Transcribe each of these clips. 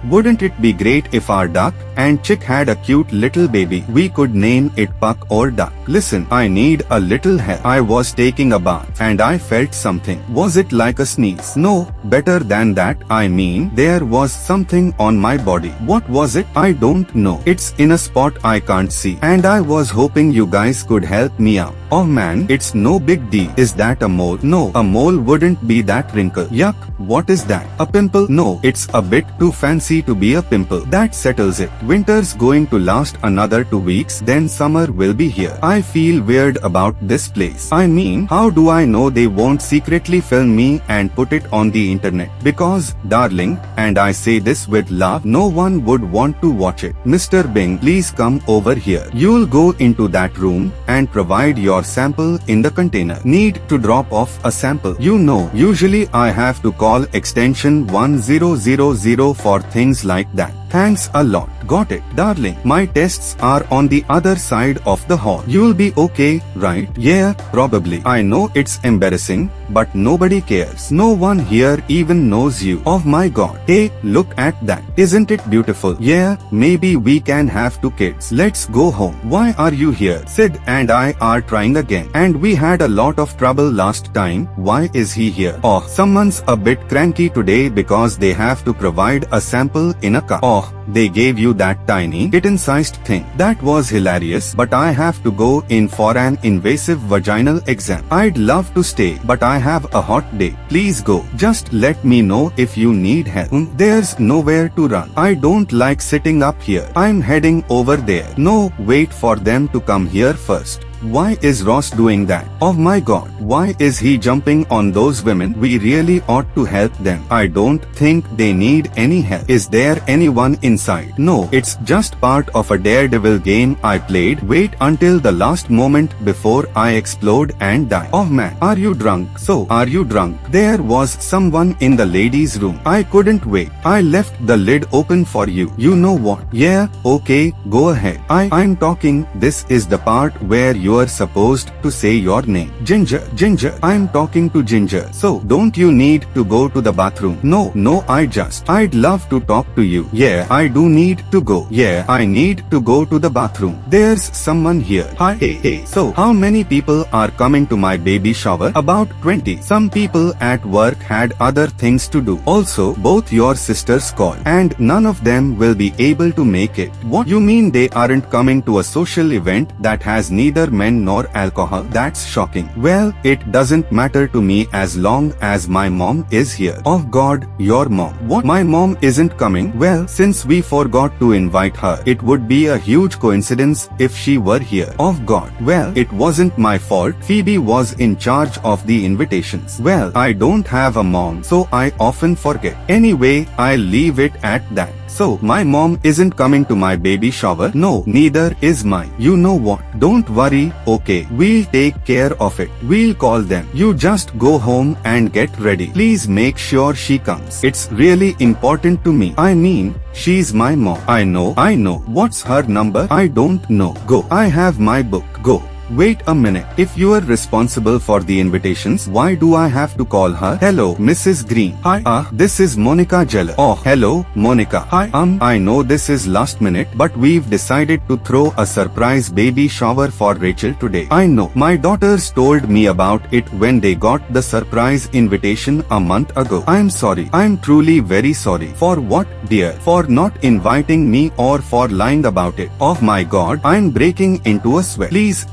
Wouldn't it be great if our duck and chick had a cute little baby? We could name it Puck or Duck. Listen, I need a little help. I was taking a bath and I felt something. Was it like a sneeze? No, better than that. I mean, there was something on my body. What was it? I don't know. It's in a spot I can't see. And I was hoping you guys could help me out. Oh man, it's no big deal. Is that a mole? No, a mole wouldn't be that wrinkle. Yuck, what is that? A pimple? No, it's a bit too fancy to be a pimple. That settles it. Winter's going to last another 2 weeks, then summer will be here. I feel weird about this place. I mean, how do I know they won't secretly film me and put it on the internet? Because, darling, and I say this with love, no one would want to watch it. Mr. Bing, please come over here. You'll go into that room and provide your sample in the container. Need to drop off a sample. You know, usually I have to call extension 1000 for things like that. Thanks a lot. Got it, darling. My tests are on the other side of the hall. You'll be okay, right? Yeah, probably. I know it's embarrassing, but nobody cares. No one here even knows you. Oh my god. Hey, look at that. Isn't it beautiful? Yeah, maybe we can have 2 kids. Let's go home. Why are you here? Sid and I are trying again. And we had a lot of trouble last time. Why is he here? Oh, someone's a bit cranky today because they have to provide a sample in a car. Oh, they gave you that tiny kitten-sized thing. That was hilarious, but I have to go in for an invasive vaginal exam. I'd love to stay, but I have a hot day. Please go. Just let me know if you need help. There's nowhere to run. I don't like sitting up here. I'm heading over there. No, wait for them to come here first. Why is Ross doing that? Oh my god, why is he jumping on those women? We really ought to help them. I don't think they need any help. Is there anyone inside? No, it's just part of a Daredevil game I played. Wait until the last moment before I explode and die. Oh man, are you drunk? So, are you drunk? There was someone in the ladies' room. I couldn't wait. I left the lid open for you. You know what? Yeah, okay, go ahead. I'm talking. This is the part where you're supposed to say your name. Ginger, I'm talking to Ginger. So, don't you need to go to the bathroom? No, I'd love to talk to you. Yeah, I do need to go. Yeah, I need to go to the bathroom. There's someone here. Hi, hey. So, how many people are coming to my baby shower? About 20. Some people at work had other things to do. Also, both your sisters called, and none of them will be able to make it. What? You mean they aren't coming to a social event that has neither men nor alcohol? That's shocking. Well, it doesn't matter to me as long as my mom is here. Oh god, your mom. What? My mom isn't coming? Well, since we forgot to invite her, it would be a huge coincidence if she were here. Oh god. Well, it wasn't my fault. Phoebe was in charge of the invitations. Well, I don't have a mom, so I often forget. Anyway, I'll leave it at that. So, my mom isn't coming to my baby shower? No, neither is mine. You know what? Don't worry, okay? We'll take care of it. We'll call them. You just go home and get ready. Please make sure she comes. It's really important to me. I mean, she's my mom. I know. What's her number? I don't know. Go. I have my book. Go. Wait a minute. If you are responsible for the invitations, why do I have to call her? Hello, Mrs. Green. Hi. This is Monica Geller. Oh, hello, Monica. Hi. I know this is last minute, but we've decided to throw a surprise baby shower for Rachel today. I know. My daughters told me about it when they got the surprise invitation a month ago. I'm sorry. I'm truly very sorry. For what, dear? For not inviting me or for lying about it? Oh my god, I'm breaking into a sweat. Please,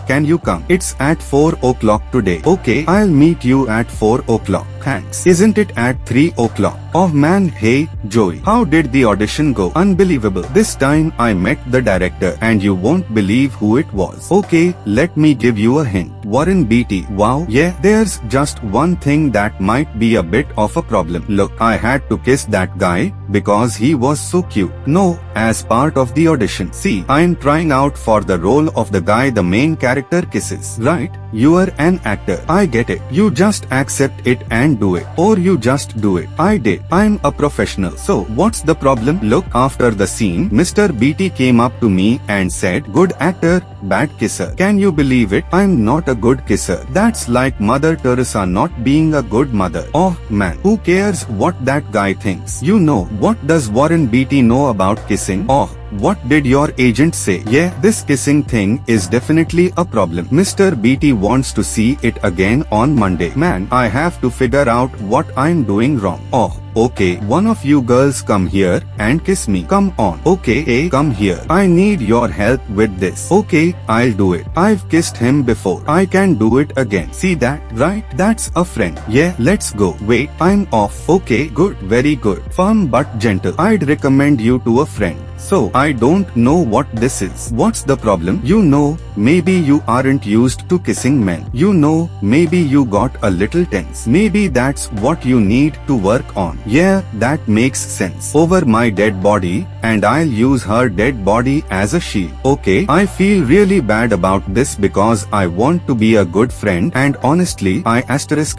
can you come? It's at 4 o'clock today. Okay, I'll meet you at 4 o'clock. Thanks. Isn't it at 3 o'clock? Oh man, hey, Joey. How did the audition go? Unbelievable. This time I met the director and you won't believe who it was. Okay, let me give you a hint. Warren Beatty. Wow. Yeah, there's just one thing that might be a bit of a problem. Look, I had to kiss that guy because he was so cute. No, as part of the audition. See, I'm trying out for the role of the guy the main character kisses. Right? You're an actor. I get it. You just accept it and can do it. Or you just do it. I did. I'm a professional. So what's the problem? Look, after the scene, Mr. BT came up to me and said, good actor, bad kisser. Can you believe it? I'm not a good kisser. That's like Mother Teresa not being a good mother. Oh man, who cares what that guy thinks? You know, what does Warren Beatty know about kissing? Oh, what did your agent say? Yeah, this kissing thing is definitely a problem. Mr. Beatty wants to see it again on Monday. Man, I have to figure out what I'm doing wrong. Oh, okay, one of you girls come here and kiss me. Come on. Okay, come here. I need your help with this. Okay, I'll do it. I've kissed him before. I can do it again. See that, right? That's a friend. Yeah, let's go. Wait, I'm off. Okay, good, very good. Firm but gentle. I'd recommend you to a friend. So, I don't know what this is. What's the problem? You know, maybe you aren't used to kissing men. You know, maybe you got a little tense. Maybe that's what you need to work on. Yeah, that makes sense. Over my dead body, and I'll use her dead body as a shield. Okay, I feel really bad about this because I want to be a good friend, and honestly, I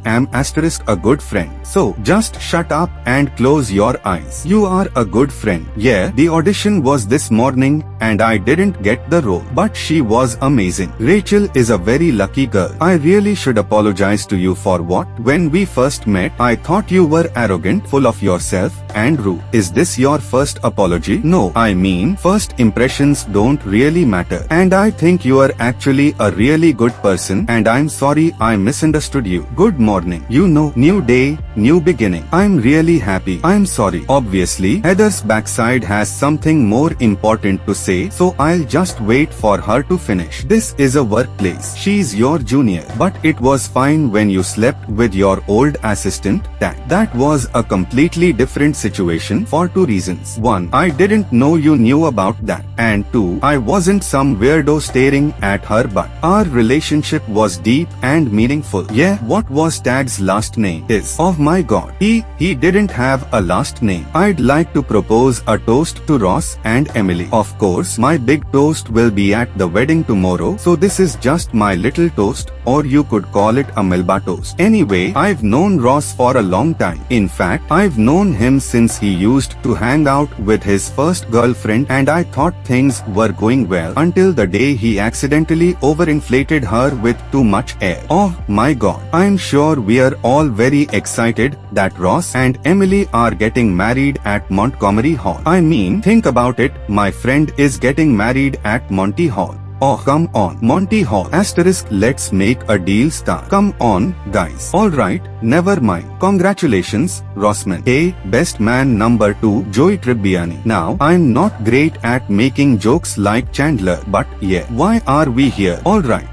am a good friend. So, just shut up and close your eyes. You are a good friend. Yeah, the audition was this morning and I didn't get the role, but she was amazing. Rachel is a very lucky girl. I really should apologize to you for what? When we first met, I thought you were arrogant, full of yourself, and rude. Is this your first apology? No, I mean, first impressions don't really matter. And I think you are actually a really good person, and I'm sorry I misunderstood you. Good morning. You know, new day, new beginning. I'm really happy. I'm sorry. Obviously, Heather's backside has something more important to say, so I'll just wait for her to finish. This is a workplace. She's your junior. But it was fine when you slept with your old assistant, Tad. That was a completely different situation for two reasons. One, I didn't know you knew about that. And two, I wasn't some weirdo staring at her butt. Our relationship was deep and meaningful. Yeah, what was Tad's last name? Oh my god. He didn't have a last name. I'd like to propose a toast to Ross and Emily. Of course, my big toast will be at the wedding tomorrow, so this is just my little toast, or you could call it a Melba toast. Anyway, I've known Ross for a long time. In fact, I've known him since he used to hang out with his first girlfriend, and I thought things were going well until the day he accidentally overinflated her with too much air. Oh my god. I'm sure we're all very excited that Ross and Emily are getting married at Montgomery Hall. I mean, think about it, my friend is getting married at Monty Hall. Oh, come on. Monty Hall. *, let's make a deal star. Come on, guys. Alright, never mind. Congratulations, Rossman. Hey, best man number 2, Joey Tribbiani. Now, I'm not great at making jokes like Chandler, but yeah. Why are we here? Alright.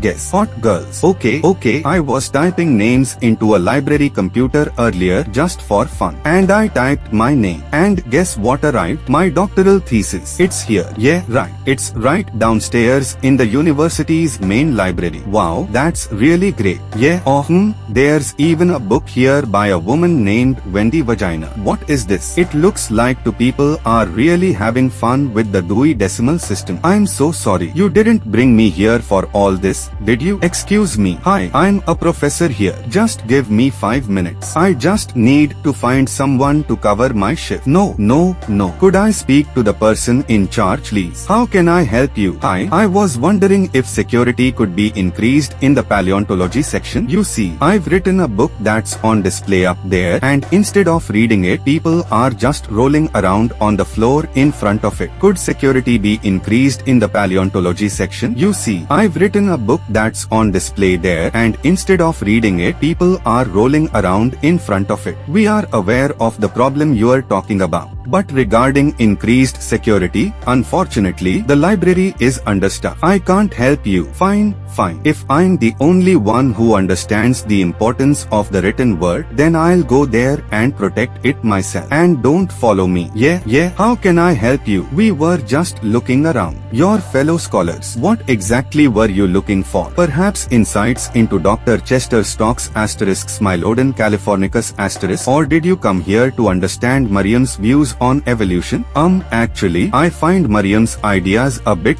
Guess. Hot girls. Okay, I was typing names into a library computer earlier just for fun. And I typed my name. And guess what arrived? My doctoral thesis. It's here. Yeah, right. It's right downstairs in the university's main library. Wow, that's really great. Yeah, there's even a book here by a woman named Wendy Vagina. What is this? It looks like two people are really having fun with the Dewey Decimal System. I'm so sorry. You didn't bring me here for all this, did you? Excuse me. Hi, I'm a professor here. Just give me 5 minutes. I just need to find someone to cover my shift. No. Could I speak to the person in charge, please? How can I help you? Hi, I was wondering if security could be increased in the paleontology section. You see, I've written a book that's on display up there, and instead of reading it, people are just rolling around on the floor in front of it. Could security be increased in the paleontology section? You see, I've written a book that's on display there, and instead of reading it, people are rolling around in front of it. We are aware of the problem you are talking about. But regarding increased security, unfortunately, the library is understaffed. I can't help you. Fine. If I'm the only one who understands the importance of the written word, then I'll go there and protect it myself. And don't follow me. Yeah. How can I help you? We were just looking around. Your fellow scholars. What exactly were you looking for? Perhaps insights into Dr. Chester Stokes *Smilodon californicus *, or did you come here to understand Marian's views views on evolution? Actually, I find Mariam's ideas a bit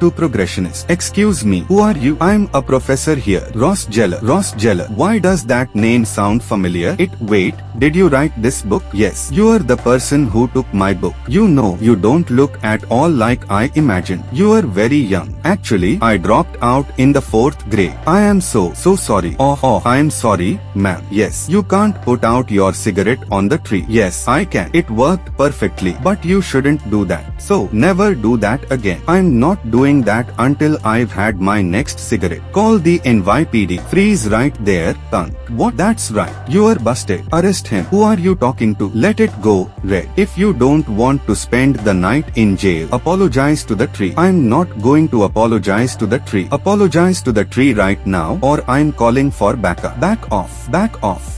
too progressionist. Excuse me, who are you? I'm a professor here. Ross Geller. Why does that name sound familiar? Wait, did you write this book? Yes. You are the person who took my book. You know, you don't look at all like I imagined. You are very young. Actually, I dropped out in the 4th grade. I am so sorry. Oh, I am sorry, ma'am. Yes, you can't put out your cigarette on the tree. Yes, I can. It worked perfectly. But you shouldn't do that. So, never do that again. I'm not doing that until I've had my next cigarette. Call the NYPD. Freeze right there, punk. What? That's right. You are busted. Arrest him. Who are you talking to? Let it go, Red. If you don't want to spend the night in jail, apologize to the tree. I'm not going to apologize to the tree. Apologize to the tree right now or I'm calling for backup. Back off.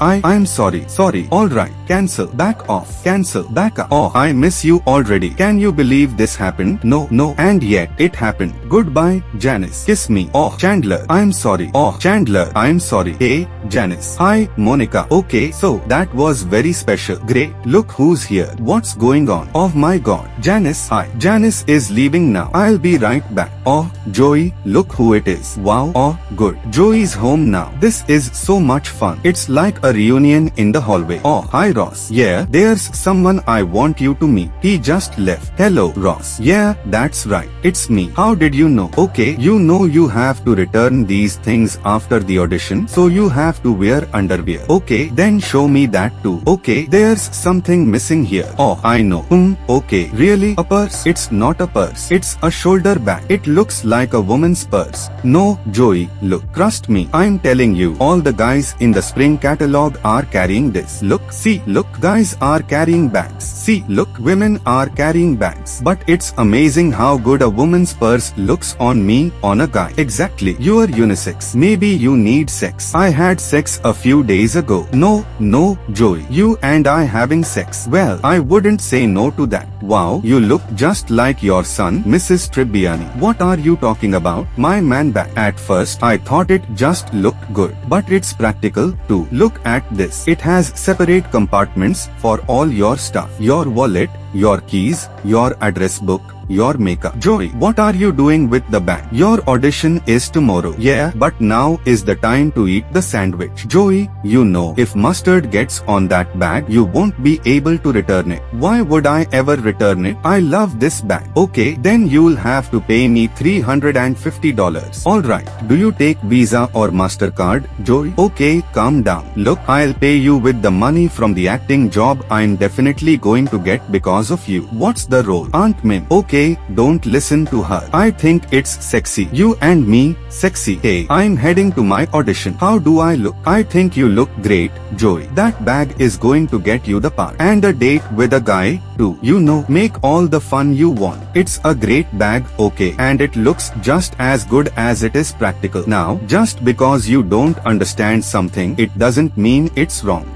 I'm sorry. Alright. Cancel. Back off. Cancel. Back up. Oh, I miss you already. Can you believe this happened? No. And yet, it happened. Goodbye, Janice. Kiss me. Oh, Chandler. I'm sorry. Oh, Chandler. I'm sorry. Hey, Janice. Hi, Monica. Okay, so that was very special. Great. Look who's here. What's going on? Oh my god. Janice. Hi. Janice is leaving now. I'll be right back. Oh, Joey. Look who it is. Wow. Oh, good. Joey's home now. This is so much fun. It's like a reunion in the hallway. Oh, hi Ross. Yeah, there's someone I want you to meet. He just left. Hello, Ross. Yeah, that's right. It's me. How did you know? Okay, you know you have to return these things after the audition, so you have to wear underwear. Okay, then show me that too. Okay, there's something missing here. Oh, I know. Okay, really? A purse? It's not a purse. It's a shoulder bag. It looks like a woman's purse. No, Joey, look. Trust me, I'm telling you, all the guys in the spring catalog are carrying this. Look, see, look, guys are carrying bags. See, look, women are carrying bags. But it's amazing how good a woman's purse looks on me, on a guy. Exactly. You are unisex. Maybe you need sex. I had sex a few days ago. No, Joey. You and I having sex. Well, I wouldn't say no to that. Wow, you look just like your son, Mrs. Tribbiani. What are you talking about? My man bag. At first, I thought it just looked good. But it's practical, too. Look at this. It has separate compartments for all your stuff. Your wallet, your keys, your address book, your makeup. Joey, what are you doing with the bag? Your audition is tomorrow. Yeah, but now is the time to eat the sandwich. Joey, you know, if mustard gets on that bag, you won't be able to return it. Why would I ever return it? I love this bag. Okay, then you'll have to pay me $350. Alright, do you take Visa or MasterCard, Joey? Okay, calm down. Look, I'll pay you with the money from the acting job I'm definitely going to get because of you. What's the role? Aunt Mim. Okay, don't listen to her. I think it's sexy. You and me, sexy. Hey, I'm heading to my audition. How do I look? I think you look great, Joey. That bag is going to get you the part. And a date with a guy, too. You know, make all the fun you want. It's a great bag, okay. And it looks just as good as it is practical. Now, just because you don't understand something, it doesn't mean it's wrong.